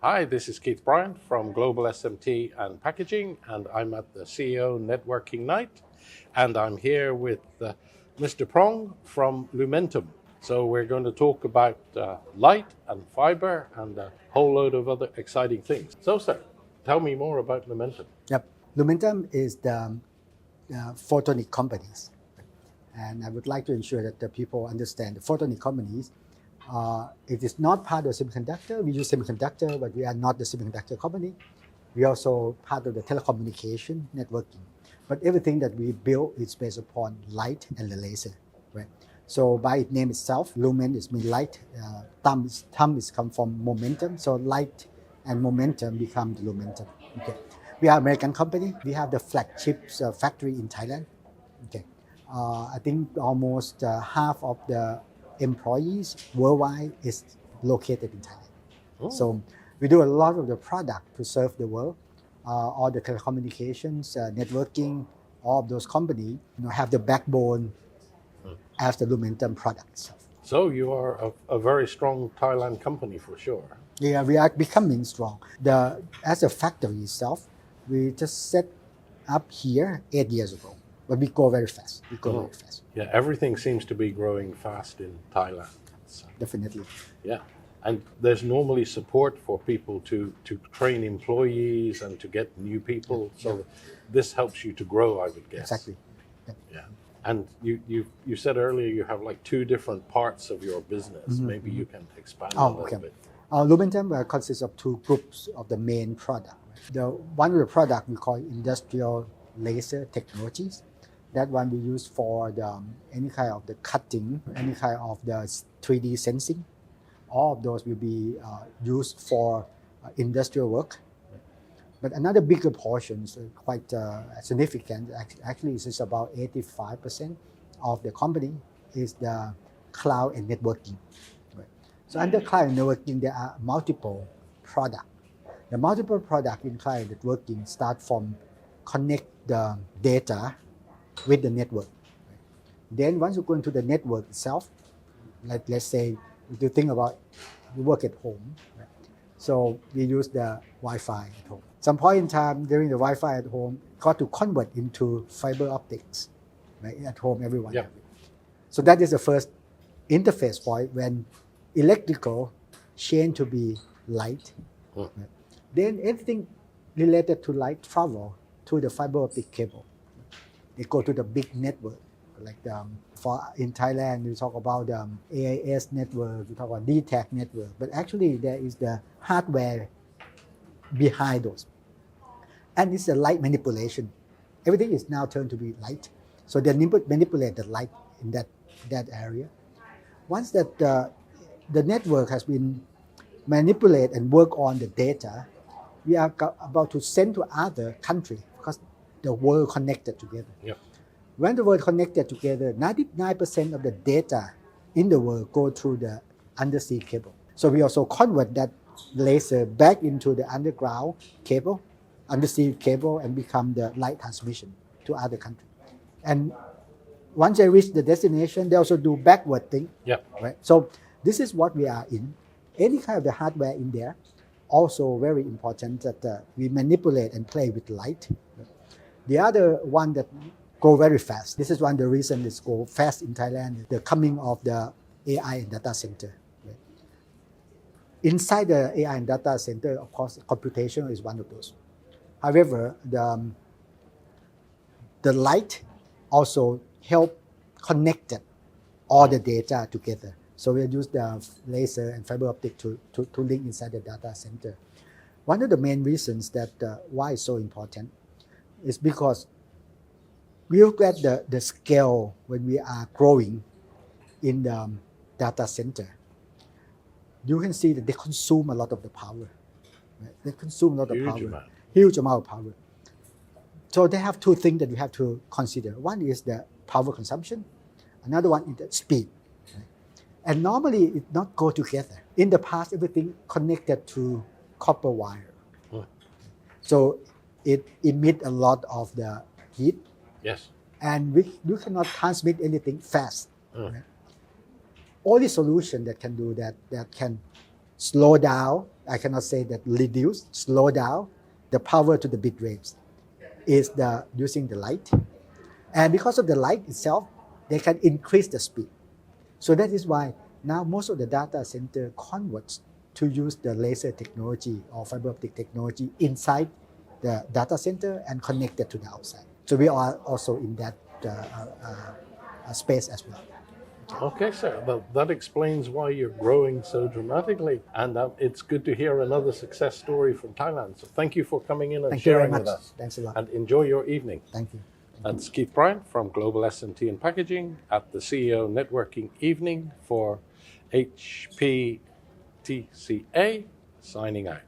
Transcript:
Hi, this is Keith Bryant from Global SMT and Packaging, and I'm at the CEO Networking Night, and I'm here with Mr. Prong from Lumentum. So we're going to talk about light and fiber and a whole load of other exciting things. So, sir, tell me more about Lumentum. Yep. Lumentum is the photonic companies. And I would like to ensure that the people understand the photonic companies. It is not part of semiconductor. We use semiconductor, but we are not the semiconductor company. We are also part of the telecommunication networking. But everything that we build is based upon light and the laser, right? So by its name itself, lumen is mean light. Thumb is come from momentum. So light and momentum become the Lumentum. Okay. We are an American company. We have the flagship factory in Thailand. Okay. I think almost half of the employees worldwide is located in Thailand. Oh. So we do a lot of the product to serve the world. All the telecommunications, networking, all of those companies have the backbone as the Lumentum products. So you are a very strong Thailand company for sure. Yeah, we are becoming strong. As a factory itself, we just set up here 8 years ago. But we go very fast. Very fast. Yeah, everything seems to be growing fast in Thailand. So, Definitely. yeah, and there's normally support for people to train employees and to get new people. So this helps you to grow, I would guess. Exactly. Yeah. And you said earlier you have like two different parts of your business. Maybe you can expand a little bit. Lumentum consists of two groups of the main product. The one of the product we call industrial laser technologies. That one we use for any kind of the cutting, any kind of the 3D sensing. All of those will be used for industrial work. But another bigger portion, quite significant, actually is about 85% of the company is the cloud and networking. Right. So under cloud and networking, there are multiple products. The multiple product in cloud and networking start from connect the data with the network. Right. Then once you go into the network itself, let's say if you think about you work at home, right? So we use the Wi-Fi at home. Some point in time during the Wi-Fi at home, got to convert into fiber optics, right? At home, everyone. Yeah. So that is the first interface point when electrical change to be light. Right? Then everything related to light travel to the fiber optic cable. They go to the big network, like in Thailand we talk about the AIS network, we talk about DTAC network, but actually there is the hardware behind those. And it's the light manipulation. Everything is now turned to be light. So they manipulate the light in that area. Once that the network has been manipulated and work on the data, we are about to send to other country because the world connected together. Yep. When the world connected together, 99% of the data in the world go through the undersea cable. So we also convert that laser back into the underground cable, undersea cable, and become the light transmission to other countries. And once they reach the destination, they also do backward thing. Yeah. Right. So this is what we are in. Any kind of the hardware in there, also very important that we manipulate and play with light. The other one that go very fast. This is one of the reasons it's go fast in Thailand. The coming of the AI and data center. Right? Inside the AI and data center, of course, computation is one of those. However, the light also help connect all the data together. So we use the laser and fiber optic to link inside the data center. One of the main reasons that why it's so important is because we look at the scale when we are growing in the data center. You can see that they consume a lot of the power. Right? They consume a lot of power. Huge amount of power. So they have two things that we have to consider. One is the power consumption. Another one is the speed. Right? And normally it not go together. In the past, everything connected to copper wire. So it emits a lot of the heat. Yes. And you cannot transmit anything fast. Right? Only solution that can do that can slow down I cannot say that reduce, slow down the power to the bit rates is using the light. And because of the light itself, they can increase the speed. So that is why now most of the data center converts to use the laser technology or fiber optic technology inside the data center and connected to the outside. So we are also in that space as well. Okay, sir. That explains why you're growing so dramatically. And it's good to hear another success story from Thailand. So thank you for coming in and Thank you very sharing much. with us. Thanks a lot. And enjoy your evening. Thank you. That's Keith Bryant from Global SMT and Packaging at the CEO Networking Evening for HPTCA, signing out.